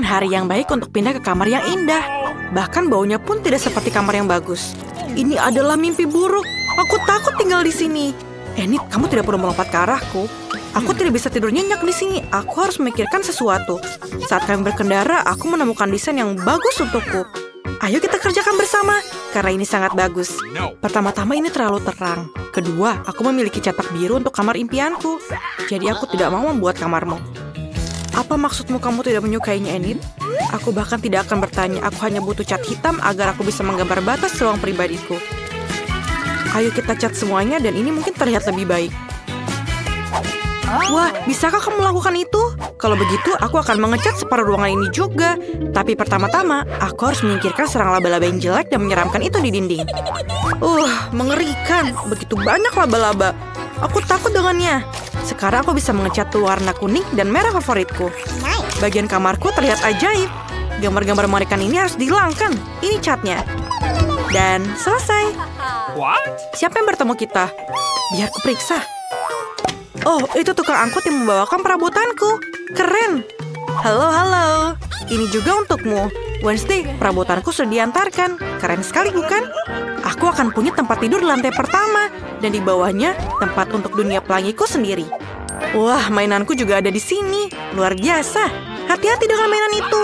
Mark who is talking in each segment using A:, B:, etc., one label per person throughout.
A: Hari yang baik untuk pindah ke kamar yang indah. Bahkan baunya pun tidak seperti kamar yang bagus. Ini adalah mimpi buruk. Aku takut tinggal di sini. Enid, kamu tidak perlu melompat ke arahku. Aku tidak bisa tidur nyenyak di sini. Aku harus memikirkan sesuatu. Saat kami berkendara, aku menemukan desain yang bagus untukku. Ayo kita kerjakan bersama, karena ini sangat bagus. Pertama-tama ini terlalu terang. Kedua, aku memiliki cetak biru untuk kamar impianku. Jadi aku tidak mau membuat kamarmu. Apa maksudmu kamu tidak menyukainya, Enid? Aku bahkan tidak akan bertanya. Aku hanya butuh cat hitam agar aku bisa menggambar batas ruang pribadiku. Ayo kita cat semuanya dan ini mungkin terlihat lebih baik. Wah, bisakah kamu melakukan itu? Kalau begitu, aku akan mengecat separuh ruangan ini juga. Tapi pertama-tama, aku harus menyingkirkan serang laba-laba yang jelek dan menyeramkan itu di dinding. Mengerikan. Begitu banyak laba-laba. Aku takut dengannya. Sekarang aku bisa mengecat warna kuning dan merah favoritku. Bagian kamarku terlihat ajaib. Gambar-gambar mengerikan ini harus dihilangkan. Ini catnya. Dan selesai. Siapa yang bertemu kita? Biar ku periksa. Oh, itu tukang angkut yang membawakan perabotanku. Keren. Halo. Ini juga untukmu. Wednesday, perabotanku sudah diantarkan. Keren sekali, bukan? Aku akan punya tempat tidur di lantai pertama. Dan di bawahnya, tempat untuk dunia pelangiku sendiri. Wah, mainanku juga ada di sini. Luar biasa. Hati-hati dengan mainan itu.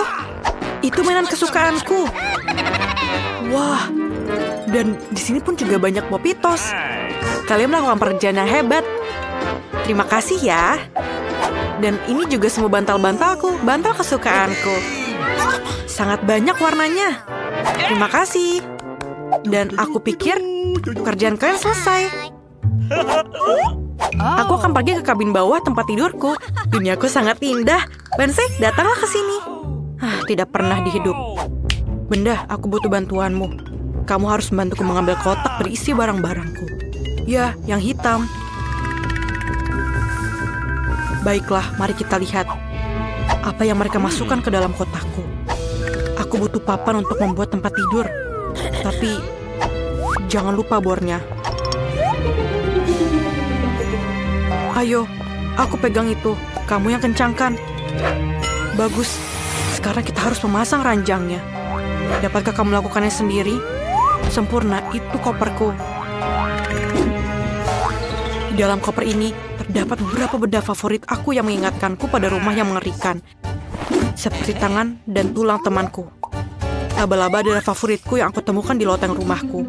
A: Itu mainan kesukaanku. Wah, dan di sini pun juga banyak Popitos. Kalian melakukan pekerjaan yang hebat. Terima kasih ya. Dan ini juga semua bantal-bantalku, bantal kesukaanku. Sangat banyak warnanya. Terima kasih. Dan aku pikir pekerjaan kalian selesai. Aku akan pergi ke kabin bawah tempat tidurku. Duniaku sangat indah. Wednesday, datanglah ke sini. Tidak pernah di hidup. Benda, aku butuh bantuanmu. Kamu harus membantuku mengambil kotak berisi barang-barangku. Ya, yang hitam. Baiklah, mari kita lihat. Apa yang mereka masukkan ke dalam kotakku. Aku butuh papan untuk membuat tempat tidur. Tapi, jangan lupa bornya. Ayo, aku pegang itu. Kamu yang kencangkan. Bagus. Sekarang kita harus memasang ranjangnya. Dapatkah kamu melakukannya sendiri? Sempurna, itu koperku. Di dalam koper ini terdapat beberapa benda favorit aku yang mengingatkanku pada rumah yang mengerikan. Seperti tangan dan tulang temanku. Laba-laba adalah favoritku yang aku temukan di loteng rumahku.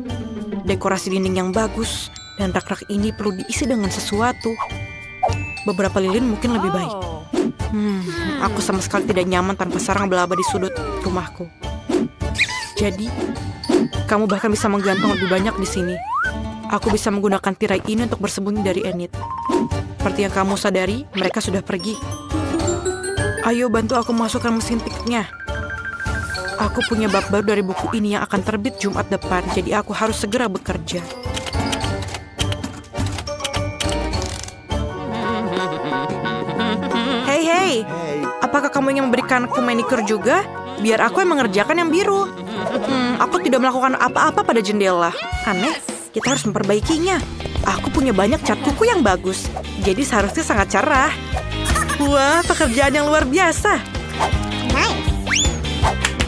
A: Dekorasi dinding yang bagus, dan rak-rak ini perlu diisi dengan sesuatu. Beberapa lilin mungkin lebih baik. Aku sama sekali tidak nyaman tanpa sarang laba-laba di sudut rumahku. Jadi, kamu bahkan bisa menggantung lebih banyak di sini. Aku bisa menggunakan tirai ini untuk bersembunyi dari Enid. Seperti yang kamu sadari, mereka sudah pergi. Ayo bantu aku masukkan mesin tiknya. Aku punya bab baru dari buku ini yang akan terbit Jumat depan, jadi aku harus segera bekerja. Hey, apakah kamu ingin memberikanku manicure juga? Biar aku yang mengerjakan yang biru. Aku tidak melakukan apa-apa pada jendela. Aneh. Kita harus memperbaikinya. Aku punya banyak cat kuku yang bagus. Jadi seharusnya sangat cerah. Wah, pekerjaan yang luar biasa.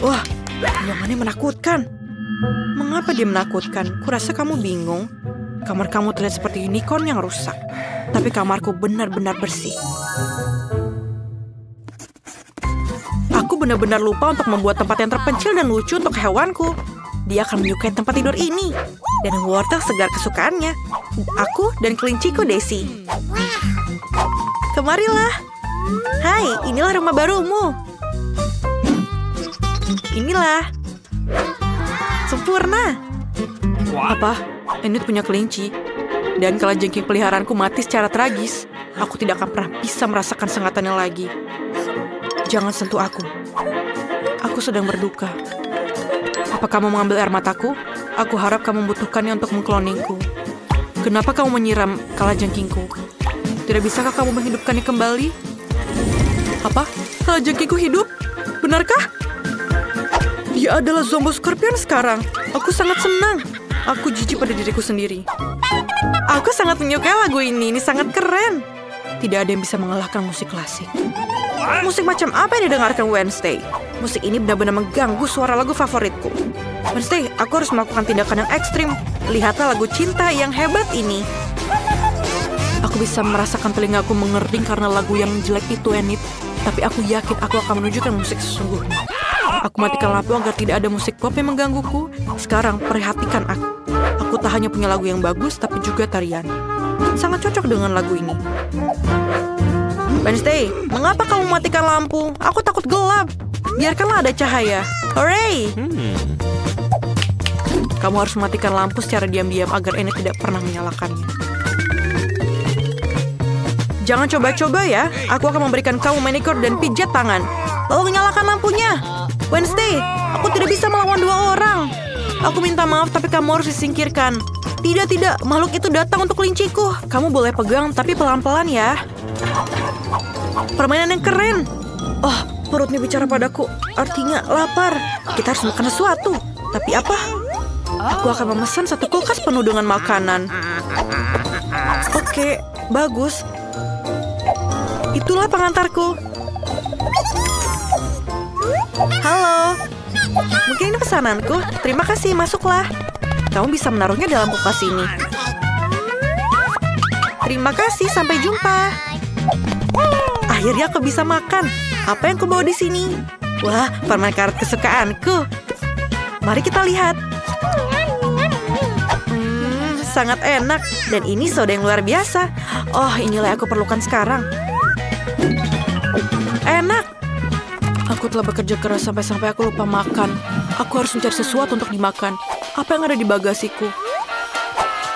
A: Wah, ruangannya menakutkan. Mengapa dia menakutkan? Kurasa kamu bingung. Kamar kamu terlihat seperti unicorn yang rusak. Tapi kamarku benar-benar bersih. Aku benar-benar lupa untuk membuat tempat yang terpencil dan lucu untuk hewanku. Dia akan menyukai tempat tidur ini. Dan wortel segar kesukaannya. Aku dan kelinciku Daisy. Kemarilah. Hai, inilah rumah barumu. Inilah. Sempurna. Apa? Enid punya kelinci. Dan kalajengking peliharaanku mati secara tragis. Aku tidak akan pernah bisa merasakan sengatannya lagi. Jangan sentuh aku. Aku sedang berduka. Apa kamu mengambil air mataku? Aku harap kamu membutuhkannya untuk mengkloningku. Kenapa kamu menyiram kalajengkingku? Tidak bisakah kamu menghidupkannya kembali? Apa? Kalajengkingku hidup? Benarkah? Dia adalah Zombo Scorpion sekarang. Aku sangat senang. Aku jijik pada diriku sendiri. Aku sangat menyukai lagu ini. Ini sangat keren. Tidak ada yang bisa mengalahkan musik klasik. Musik macam apa yang didengarkan Wednesday? Musik ini benar-benar mengganggu suara lagu favoritku. Wednesday, aku harus melakukan tindakan yang ekstrim. Lihatlah lagu cinta yang hebat ini. Aku bisa merasakan telingaku mengering karena lagu yang jelek itu, Enid. Tapi aku yakin aku akan menunjukkan musik sesungguhnya. Aku matikan lampu agar tidak ada musik pop yang menggangguku. Sekarang, perhatikan aku. Aku tak hanya punya lagu yang bagus, tapi juga tarian. Sangat cocok dengan lagu ini. Wednesday, mengapa kamu matikan lampu? Aku takut gelap. Biarkanlah ada cahaya. Hooray! Kamu harus mematikan lampu secara diam-diam agar Enid tidak pernah menyalakannya. Jangan coba-coba ya. Aku akan memberikan kamu manicure dan pijat tangan. Lalu nyalakan lampunya. Wednesday, aku tidak bisa melawan 2 orang. Aku minta maaf, tapi kamu harus disingkirkan. Tidak, makhluk itu datang untuk kelinciku. Kamu boleh pegang, tapi pelan-pelan ya. Permainan yang keren. Oh, perutnya bicara padaku. Artinya lapar. Kita harus makan sesuatu. Tapi apa? Aku akan memesan 1 kulkas penuh dengan makanan. Oke, bagus. Itulah pengantarku. Halo. Mungkin ini pesananku. Terima kasih, masuklah. Kamu bisa menaruhnya dalam kulkas ini. Terima kasih, sampai jumpa. Akhirnya aku bisa makan. Apa yang kubawa di sini? Wah, permen karet kesukaanku. Mari kita lihat. Sangat enak. Dan ini soda yang luar biasa. Oh, inilah yang aku perlukan sekarang. Enak. Aku telah bekerja keras sampai aku lupa makan. Aku harus mencari sesuatu untuk dimakan. Apa yang ada di bagasiku?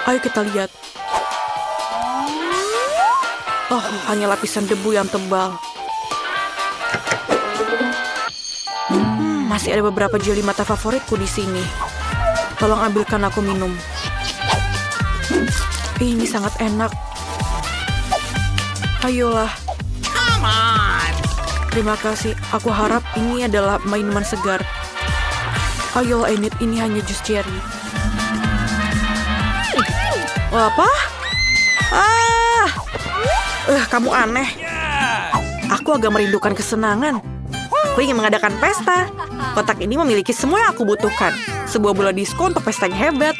A: Ayo kita lihat. Oh, hanya lapisan debu yang tebal. Masih ada beberapa jeli mata favoritku di sini. Tolong ambilkan aku minum. Ini sangat enak. Ayolah. Come on. Terima kasih. Aku harap ini adalah minuman segar. Ayolah, Enid, ini hanya jus cherry. Apa? Kamu aneh. Aku agak merindukan kesenangan. Aku ingin mengadakan pesta. Kotak ini memiliki semua yang aku butuhkan. Sebuah bola disko untuk pestanya hebat.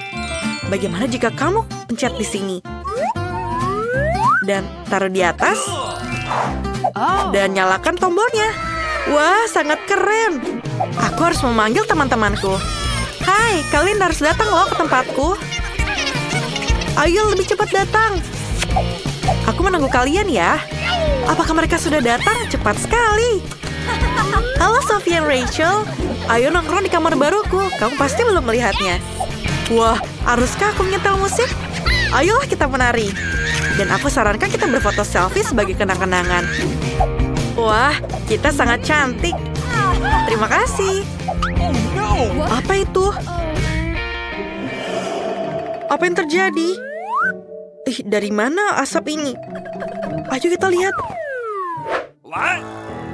A: Bagaimana jika kamu pencet di sini? Dan taruh di atas. Dan nyalakan tombolnya. Wah, sangat keren. Aku harus memanggil teman-temanku. Hai, kalian harus datang loh ke tempatku. Ayo lebih cepat datang. Aku menunggu kalian ya. Apakah mereka sudah datang? Cepat sekali. Halo Sophie dan Rachel. Ayo nongkrong di kamar baruku. Kamu pasti belum melihatnya. Wah, haruskah aku menyetel musik? Ayolah kita menari. Dan aku sarankan kita berfoto selfie sebagai kenang-kenangan. Wah, kita sangat cantik. Terima kasih. Apa itu? Apa yang terjadi? Dari mana asap ini? Ayo kita lihat.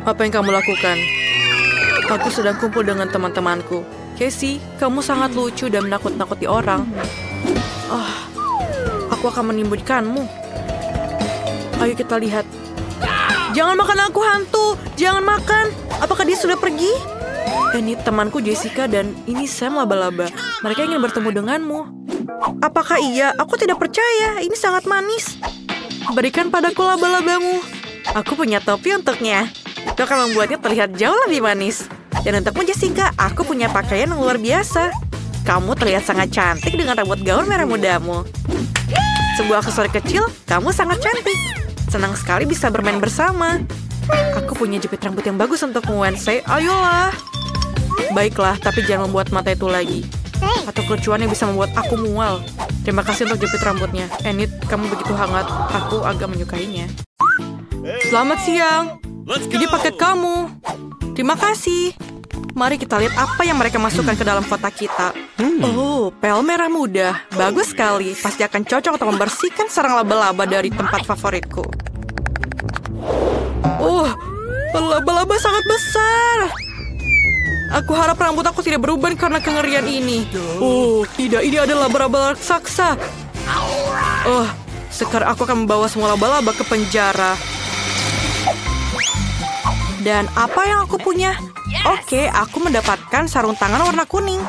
A: Apa yang kamu lakukan? Aku sedang kumpul dengan teman-temanku. Casey, kamu sangat lucu dan menakut-nakuti orang. Aku akan menimbulkanmu. Ayo kita lihat. Jangan makan aku, hantu. Jangan makan. Apakah dia sudah pergi? Ini temanku Jessica dan ini Sam laba-laba. Mereka ingin bertemu denganmu. Apakah iya? Aku tidak percaya. Ini sangat manis. Berikan padaku laba-labamu. Aku punya topi untuknya. Itu akan membuatnya terlihat jauh lebih manis. Dan untukmu Jessica, aku punya pakaian yang luar biasa. Kamu terlihat sangat cantik dengan rambut gaun merah mudamu. Sebuah aksesoris kecil, kamu sangat cantik. Senang sekali bisa bermain bersama. Aku punya jepit rambut yang bagus untukmu, Wednesday. Ayolah. Baiklah, tapi jangan membuat mata itu lagi. Atau kelucuan yang bisa membuat aku mual. Terima kasih untuk jepit rambutnya. Enid, kamu begitu hangat. Aku agak menyukainya. Selamat siang. Ini paket kamu. Terima kasih. Mari kita lihat apa yang mereka masukkan ke dalam kotak kita. Oh, pel merah muda. Bagus sekali. Pasti akan cocok untuk membersihkan sarang laba-laba dari tempat favoritku. Oh, laba-laba sangat besar. Aku harap rambut aku tidak berubah karena kengerian ini. Oh, tidak. Ini adalah laba-laba raksasa. Oh, sekarang aku akan membawa semua laba-laba ke penjara. Dan apa yang aku punya? Oke, aku mendapatkan sarung tangan warna kuning.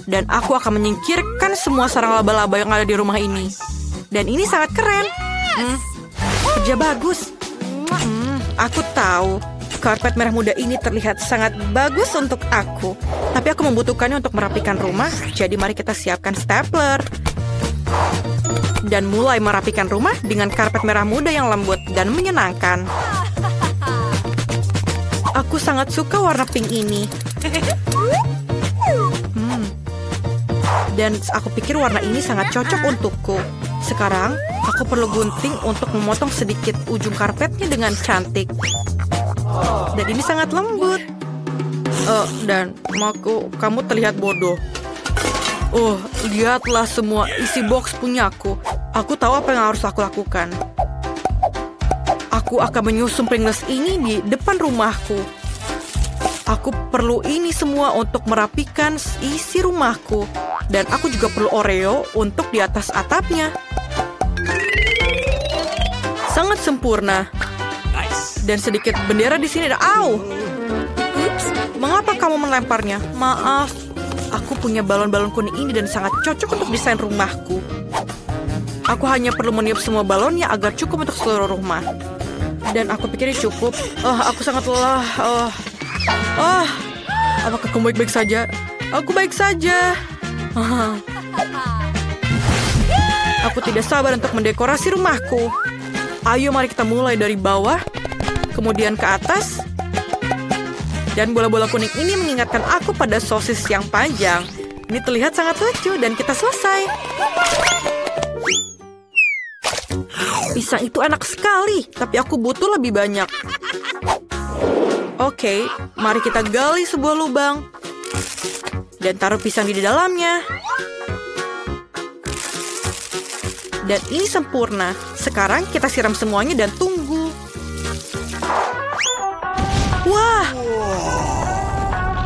A: Dan aku akan menyingkirkan semua sarang laba-laba yang ada di rumah ini. Dan ini sangat keren. Kerja bagus. Aku tahu. Karpet merah muda ini terlihat sangat bagus untuk aku. Tapi aku membutuhkannya untuk merapikan rumah. Jadi mari kita siapkan stapler. Dan mulai merapikan rumah dengan karpet merah muda yang lembut dan menyenangkan. Aku sangat suka warna pink ini. Dan aku pikir warna ini sangat cocok untukku. Sekarang, aku perlu gunting untuk memotong sedikit ujung karpetnya dengan cantik. Dan ini sangat lembut. Dan kamu terlihat bodoh. Lihatlah semua isi box punyaku. Aku tahu apa yang harus aku lakukan. Aku akan menyusun Pringles ini di depan rumahku. Aku perlu ini semua untuk merapikan isi rumahku. Dan aku juga perlu Oreo untuk di atas atapnya. Sangat sempurna. Dan sedikit bendera di sini ada. Au! Ups, mengapa kamu melemparnya? Maaf, aku punya balon-balon kuning ini dan sangat cocok untuk desain rumahku. Aku hanya perlu meniup semua balonnya agar cukup untuk seluruh rumah. Dan aku pikir ini cukup. Aku sangat lelah. Apakah kamu baik-baik saja? Aku baik saja. Aku tidak sabar untuk mendekorasi rumahku. Ayo mari kita mulai dari bawah, kemudian ke atas. Dan bola-bola kuning ini mengingatkan aku pada sosis yang panjang. Ini terlihat sangat lucu dan kita selesai. Pisang itu enak sekali, tapi aku butuh lebih banyak. Oke, mari kita gali sebuah lubang. Dan taruh pisang di dalamnya. Dan ini sempurna. Sekarang kita siram semuanya dan tunggu. Wah!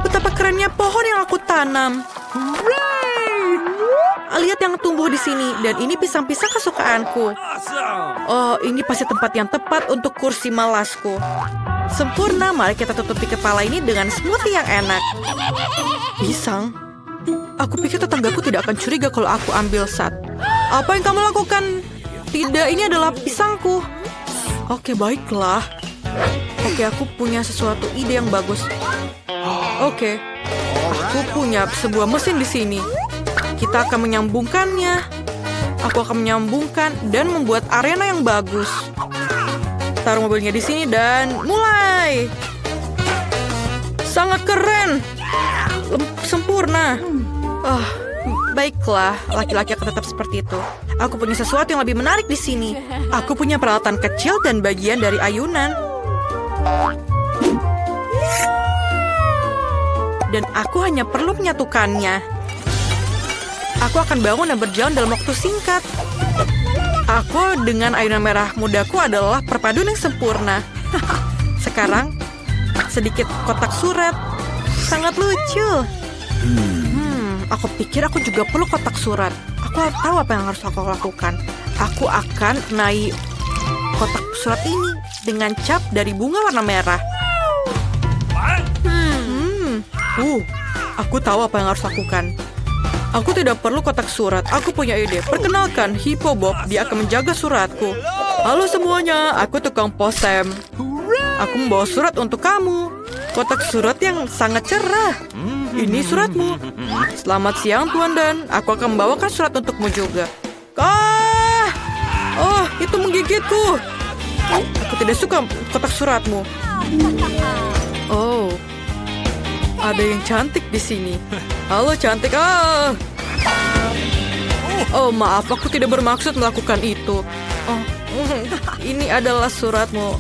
A: Betapa kerennya pohon yang aku tanam. Lihat yang tumbuh di sini. Dan ini pisang-pisang kesukaanku. Ini pasti tempat yang tepat untuk kursi malasku. Sempurna, mari kita tutupi kepala ini dengan smoothie yang enak. Pisang? Aku pikir tetanggaku tidak akan curiga kalau aku ambil satu. Apa yang kamu lakukan? Tidak, ini adalah pisangku. Oke, baiklah. Oke, aku punya sesuatu ide yang bagus. Oke, aku punya sebuah mesin di sini. Kita akan menyambungkannya. Aku akan menyambungkan dan membuat arena yang bagus. Taruh mobilnya di sini dan mulai. Sangat keren. Sempurna. Baiklah, laki-laki akan tetap seperti itu. Aku punya sesuatu yang lebih menarik di sini. Aku punya peralatan kecil dan bagian dari ayunan. Dan aku hanya perlu menyatukannya. Aku akan bangun dan berjalan dalam waktu singkat. Aku dengan ayunan merah mudaku adalah perpaduan yang sempurna. Sekarang, sedikit kotak surat. Sangat lucu. Aku pikir aku juga perlu kotak surat. Aku tahu apa yang harus aku lakukan. Aku akan naik kotak surat ini dengan cap dari bunga warna merah. Aku tahu apa yang harus lakukan. Aku tidak perlu kotak surat. Aku punya ide. Perkenalkan, Hippo Bob. Dia akan menjaga suratku. Halo semuanya, aku tukang pos Sam. Aku membawa surat untuk kamu. Kotak surat yang sangat cerah. Ini suratmu. Selamat siang, Tuan Dan. Aku akan membawakan surat untukmu juga. Itu menggigitku. Aku tidak suka kotak suratmu. Ada yang cantik di sini. Halo cantik. Maaf, aku tidak bermaksud melakukan itu. Ini adalah suratmu,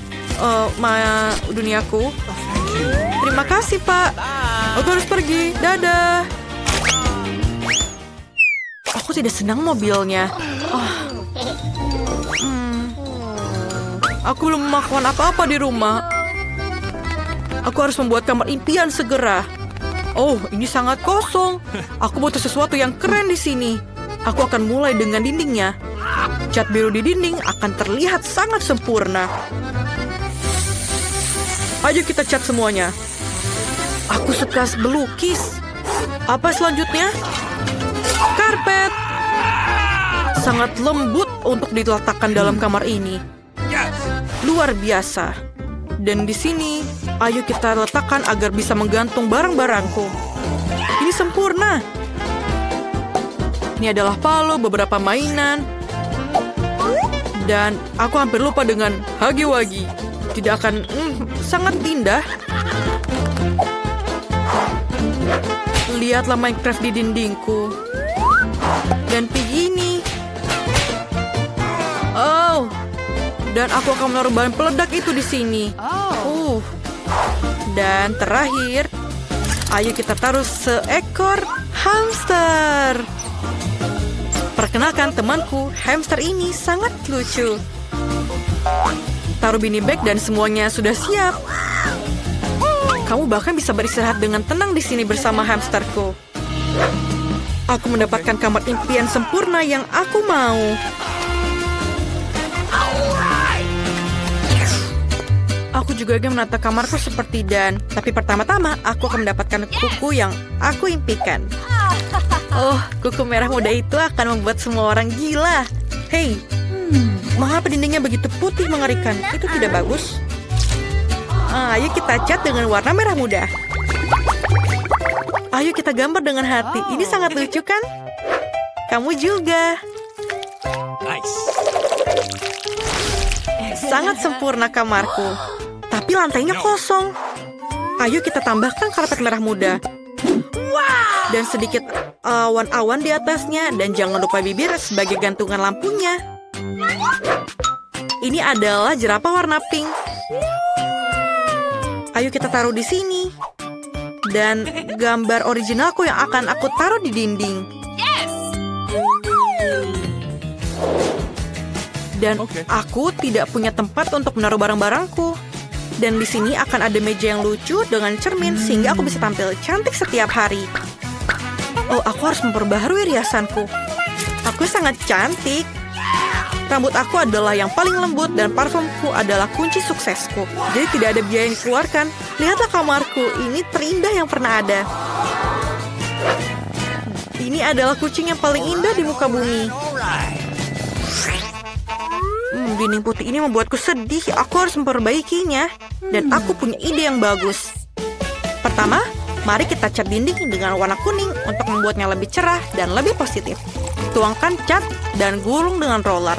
A: Maya duniaku. Terima kasih, Pak. Aku harus pergi. Dadah. Aku tidak senang mobilnya. Aku belum melakukan apa-apa di rumah. Aku harus membuat kamar impian segera. Ini sangat kosong. Aku butuh sesuatu yang keren di sini. Aku akan mulai dengan dindingnya. Cat biru di dinding akan terlihat sangat sempurna. Ayo kita cat semuanya. Aku suka melukis. Apa selanjutnya? Karpet. Sangat lembut untuk diletakkan dalam kamar ini. Luar biasa. Dan di sini, ayo kita letakkan agar bisa menggantung barang-barangku. Ini sempurna. Ini adalah Palo, beberapa mainan. Dan aku hampir lupa dengan Hagi-Wagi. Tidak akan sangat indah. Lihatlah Minecraft di dindingku. Dan Piggy ini. Oh. Dan aku akan menaruh bahan peledak itu di sini. Dan terakhir, ayo kita taruh seekor hamster. Perkenalkan temanku, hamster ini sangat lucu. Taruh beanie bag dan semuanya sudah siap. Kamu bahkan bisa beristirahat dengan tenang di sini bersama hamsterku. Aku mendapatkan kamar impian sempurna yang aku mau. Aku juga akan menata kamarku seperti Dan. Tapi pertama-tama, aku akan mendapatkan kuku yang aku impikan. Oh, kuku merah muda itu akan membuat semua orang gila. Hei, mengapa dindingnya begitu putih mengerikan? Itu tidak bagus. Ayo kita cat dengan warna merah muda. Ayo kita gambar dengan hati. Ini sangat lucu kan? Kamu juga. Sangat sempurna kamarku. Tapi lantainya kosong. Ayo kita tambahkan karpet merah muda. Dan sedikit awan-awan di atasnya. Dan jangan lupa bibir sebagai gantungan lampunya. Ini adalah jerapah warna pink. Ayo kita taruh di sini. Dan gambar originalku yang akan aku taruh di dinding. Dan aku tidak punya tempat untuk menaruh barang-barangku. Dan di sini akan ada meja yang lucu dengan cermin sehingga aku bisa tampil cantik setiap hari. Oh, aku harus memperbaharui riasanku. Aku sangat cantik. Rambut aku adalah yang paling lembut dan parfumku adalah kunci suksesku. Jadi tidak ada biaya yang dikeluarkan. Lihatlah kamarku, ini terindah yang pernah ada. Ini adalah kucing yang paling indah di muka bumi. Dinding putih ini membuatku sedih. Aku harus memperbaikinya. Dan aku punya ide yang bagus. Pertama, mari kita cat dinding dengan warna kuning untuk membuatnya lebih cerah dan lebih positif. Tuangkan cat dan gulung dengan roller.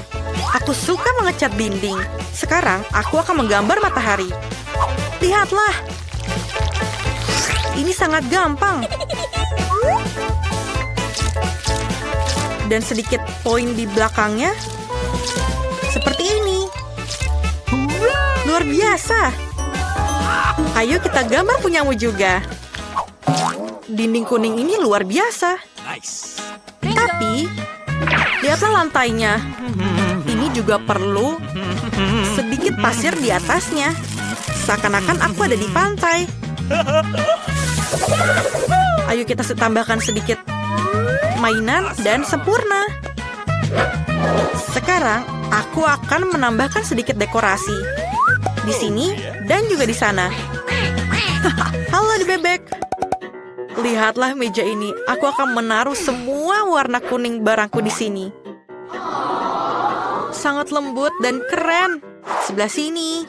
A: Aku suka mengecat dinding. Sekarang, aku akan menggambar matahari. Lihatlah. Ini sangat gampang. Dan sedikit poin di belakangnya. Seperti ini. Luar biasa. Ayo kita gambar punyamu juga. Dinding kuning ini luar biasa. Tapi, lihatlah lantainya. Ini juga perlu sedikit pasir di atasnya. Seakan-akan aku ada di pantai. Ayo kita tambahkan sedikit mainan dan sempurna. Sekarang, aku akan menambahkan sedikit dekorasi. Di sini dan juga di sana. Halo di bebek. Lihatlah meja ini. Aku akan menaruh semua warna kuning barangku di sini. Sangat lembut dan keren. Sebelah sini.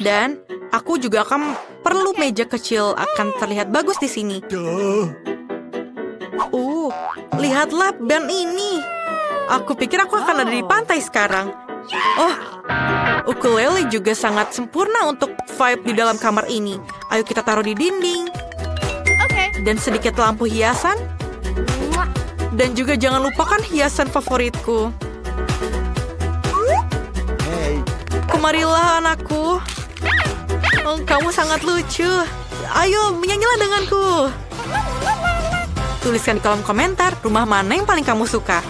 A: Dan aku juga akan perlu meja kecil, akan terlihat bagus di sini. Lihatlah band ini. Aku pikir aku akan ada di pantai sekarang. Oh, ukulele juga sangat sempurna untuk vibe di dalam kamar ini. Ayo kita taruh di dinding. Dan sedikit lampu hiasan. Dan juga jangan lupakan hiasan favoritku. Kemarilah anakku. Oh, kamu sangat lucu. Ayo menyanyilah denganku. Tuliskan di kolom komentar rumah mana yang paling kamu suka.